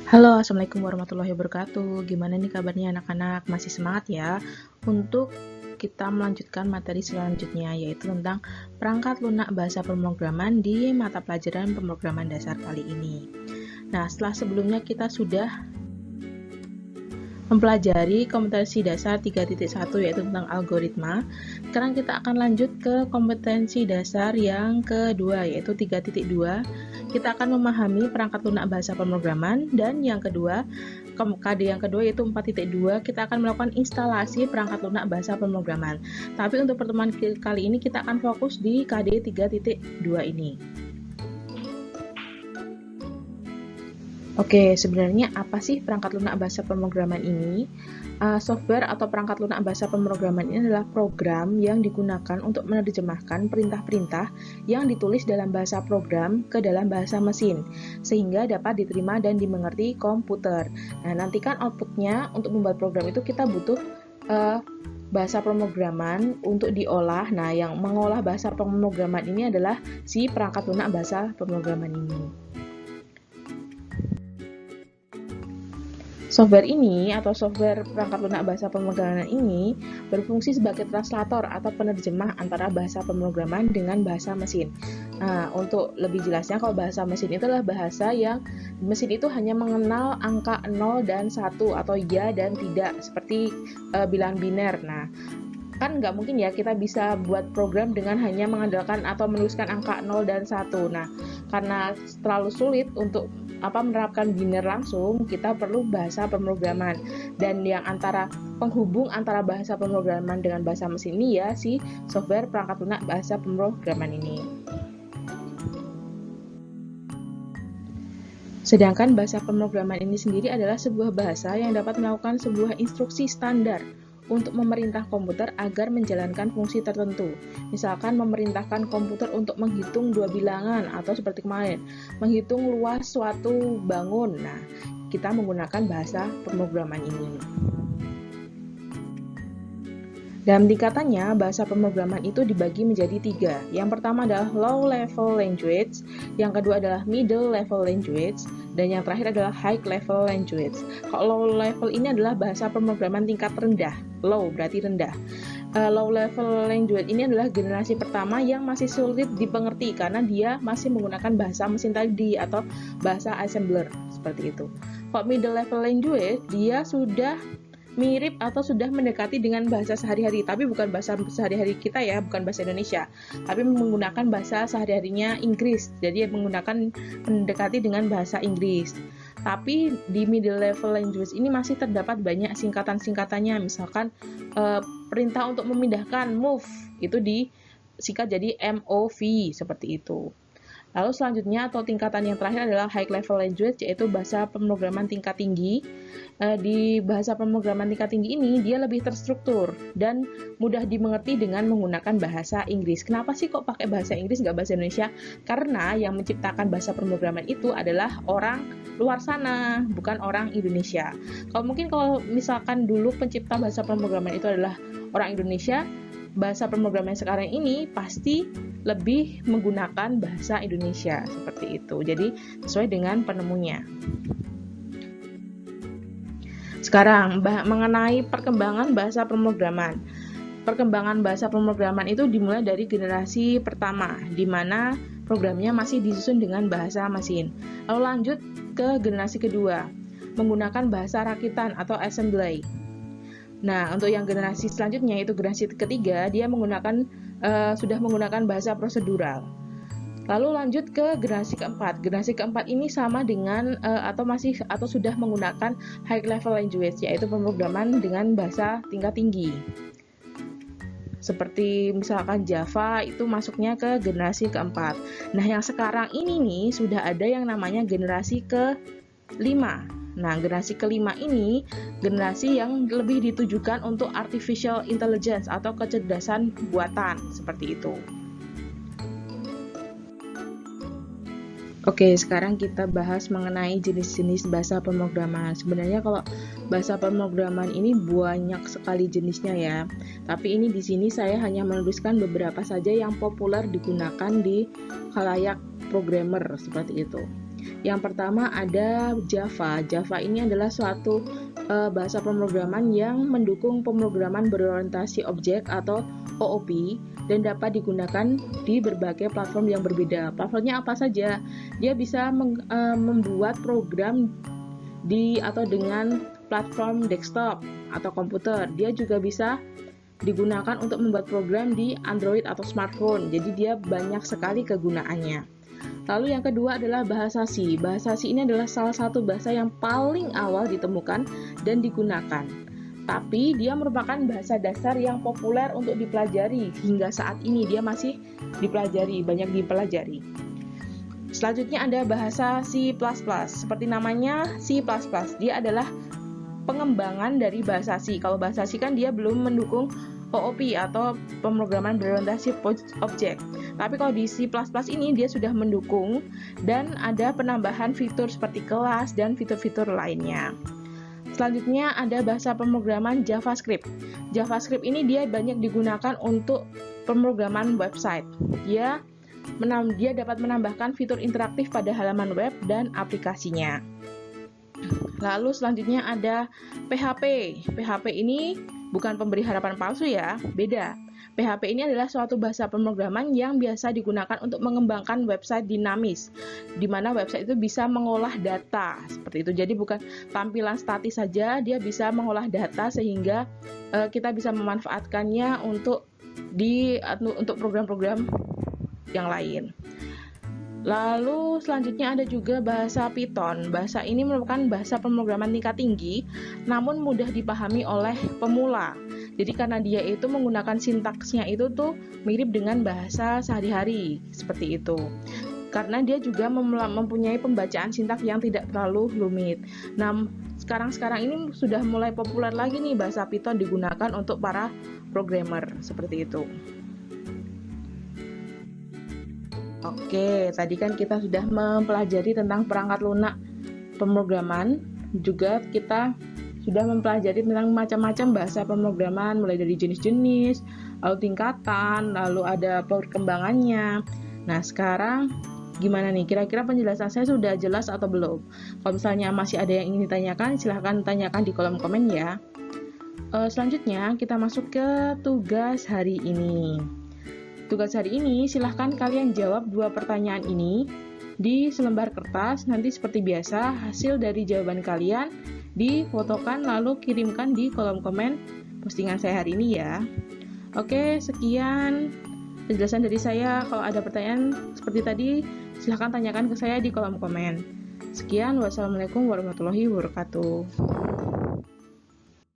Halo, Assalamualaikum warahmatullahi wabarakatuh. Gimana nih kabarnya anak-anak? Masih semangat ya untuk kita melanjutkan materi selanjutnya, yaitu tentang perangkat lunak bahasa pemrograman di mata pelajaran pemrograman dasar kali ini. Nah, setelah sebelumnya kita sudah mempelajari kompetensi dasar 3.1 yaitu tentang algoritma. Sekarang kita akan lanjut ke kompetensi dasar yang kedua yaitu 3.2. Kita akan memahami perangkat lunak bahasa pemrograman, dan yang kedua, KD yang kedua yaitu 4.2, kita akan melakukan instalasi perangkat lunak bahasa pemrograman. Tapi untuk pertemuan kali ini kita akan fokus di KD 3.2 ini. Oke, sebenarnya apa sih perangkat lunak bahasa pemrograman ini? Software atau perangkat lunak bahasa pemrograman ini adalah program yang digunakan untuk menerjemahkan perintah-perintah yang ditulis dalam bahasa program ke dalam bahasa mesin, sehingga dapat diterima dan dimengerti komputer. Nah, nantikan outputnya untuk membuat program itu kita butuh bahasa pemrograman untuk diolah. Nah, yang mengolah bahasa pemrograman ini adalah si perangkat lunak bahasa pemrograman ini. Software ini atau software perangkat lunak bahasa pemrograman ini berfungsi sebagai translator atau penerjemah antara bahasa pemrograman dengan bahasa mesin. Nah, untuk lebih jelasnya, kalau bahasa mesin itu adalah bahasa yang mesin itu hanya mengenal angka 0 dan 1 atau ya dan tidak, seperti bilangan biner. Nah, kan nggak mungkin ya kita bisa buat program dengan hanya mengandalkan atau menuliskan angka 0 dan 1. Nah, karena terlalu sulit untuk menerapkan biner langsung, kita perlu bahasa pemrograman. Dan yang penghubung antara bahasa pemrograman dengan bahasa mesin ini ya si software perangkat lunak bahasa pemrograman ini. Sedangkan bahasa pemrograman ini sendiri adalah sebuah bahasa yang dapat melakukan sebuah instruksi standar untuk memerintah komputer agar menjalankan fungsi tertentu. Misalkan memerintahkan komputer untuk menghitung dua bilangan, atau seperti kemarin, menghitung luas suatu bangun. Nah, kita menggunakan bahasa pemrograman ini. Dalam tingkatannya, bahasa pemrograman itu dibagi menjadi 3. Yang pertama adalah low level language, yang kedua adalah middle level language, dan yang terakhir adalah high level language. Kalau low level ini adalah bahasa pemrograman tingkat rendah. Low berarti rendah. Low level language ini adalah generasi pertama yang masih sulit dipengerti karena dia masih menggunakan bahasa mesin tadi atau bahasa assembler, seperti itu. Kalau middle level language, dia sudah mirip atau sudah mendekati dengan bahasa sehari-hari, tapi bukan bahasa sehari-hari kita ya, bukan bahasa Indonesia, tapi menggunakan bahasa sehari-harinya Inggris. Jadi mendekati dengan bahasa Inggris. Tapi di middle level language ini masih terdapat banyak singkatan-singkatannya. Misalkan perintah untuk memindahkan move itu disingkat jadi MOV, seperti itu. Lalu selanjutnya atau tingkatan yang terakhir adalah high level language, yaitu bahasa pemrograman tingkat tinggi. Di bahasa pemrograman tingkat tinggi ini dia lebih terstruktur dan mudah dimengerti dengan menggunakan bahasa Inggris. Kenapa sih kok pakai bahasa Inggris nggak bahasa Indonesia? Karena yang menciptakan bahasa pemrograman itu adalah orang luar sana, bukan orang Indonesia. Kalau misalkan dulu pencipta bahasa pemrograman itu adalah orang Indonesia, bahasa pemrograman sekarang ini pasti lebih menggunakan bahasa Indonesia, seperti itu. Jadi sesuai dengan penemunya. Sekarang mengenai perkembangan bahasa pemrograman. Perkembangan bahasa pemrograman itu dimulai dari generasi pertama, di mana programnya masih disusun dengan bahasa mesin. Lalu lanjut ke generasi kedua, menggunakan bahasa rakitan atau assembly. Nah, untuk yang generasi selanjutnya, yaitu generasi ketiga, dia sudah menggunakan bahasa prosedural. Lalu lanjut ke generasi keempat. Generasi keempat ini sama dengan atau sudah menggunakan high level language, yaitu pemrograman dengan bahasa tingkat tinggi. Seperti misalkan Java itu masuknya ke generasi keempat. Nah, yang sekarang ini nih sudah ada yang namanya generasi kelima. Nah, generasi kelima ini generasi yang lebih ditujukan untuk artificial intelligence atau kecerdasan buatan, seperti itu. Oke, sekarang kita bahas mengenai jenis-jenis bahasa pemrograman. Sebenarnya kalau bahasa pemrograman ini banyak sekali jenisnya ya. Tapi ini di sini saya hanya menuliskan beberapa saja yang populer digunakan di khalayak programmer, seperti itu. Yang pertama ada Java. Java ini adalah suatu bahasa pemrograman yang mendukung pemrograman berorientasi objek atau OOP dan dapat digunakan di berbagai platform yang berbeda. Platformnya apa saja? Dia bisa membuat program di atau dengan platform desktop atau komputer. Dia juga bisa digunakan untuk membuat program di Android atau smartphone. Jadi dia banyak sekali kegunaannya. Lalu yang kedua adalah bahasa C. Bahasa C ini adalah salah satu bahasa yang paling awal ditemukan dan digunakan. Tapi dia merupakan bahasa dasar yang populer untuk dipelajari. Hingga saat ini dia masih dipelajari, banyak dipelajari. Selanjutnya ada bahasa C++. Seperti namanya C++, dia adalah pengembangan dari bahasa C. Kalau bahasa C kan dia belum mendukung OOP atau pemrograman berorientasi objek. Tapi kalau di C++ ini dia sudah mendukung dan ada penambahan fitur seperti kelas dan fitur-fitur lainnya. Selanjutnya ada bahasa pemrograman JavaScript. JavaScript ini dia banyak digunakan untuk pemrograman website. Dia dapat menambahkan fitur interaktif pada halaman web dan aplikasinya. Lalu selanjutnya ada PHP. PHP ini bukan pemberi harapan palsu ya, beda. PHP ini adalah suatu bahasa pemrograman yang biasa digunakan untuk mengembangkan website dinamis, di mana website itu bisa mengolah data, seperti itu. Jadi bukan tampilan statis saja, dia bisa mengolah data sehingga kita bisa memanfaatkannya untuk program-program yang lain. Lalu selanjutnya ada juga bahasa Python. Bahasa ini merupakan bahasa pemrograman tingkat tinggi, namun mudah dipahami oleh pemula. Jadi karena dia itu menggunakan sintaksnya itu tuh mirip dengan bahasa sehari-hari, seperti itu. Karena dia juga mempunyai pembacaan sintaks yang tidak terlalu rumit. Nah, sekarang ini sudah mulai populer lagi nih bahasa Python digunakan untuk para programmer, seperti itu. Oke, tadi kan kita sudah mempelajari tentang perangkat lunak pemrograman, juga kita sudah mempelajari tentang macam-macam bahasa pemrograman, mulai dari jenis-jenis, lalu tingkatan, lalu ada perkembangannya. Nah, sekarang gimana nih? Kira-kira penjelasan saya sudah jelas atau belum? Kalau misalnya masih ada yang ingin ditanyakan, silahkan tanyakan di kolom komen ya. Selanjutnya, kita masuk ke tugas hari ini. Tugas hari ini, silahkan kalian jawab 2 pertanyaan ini di selembar kertas. Nanti seperti biasa, hasil dari jawaban kalian difotokan lalu kirimkan di kolom komen postingan saya hari ini ya. Oke, sekian penjelasan dari saya. Kalau ada pertanyaan seperti tadi, silahkan tanyakan ke saya di kolom komen. Sekian, wassalamualaikum warahmatullahi wabarakatuh.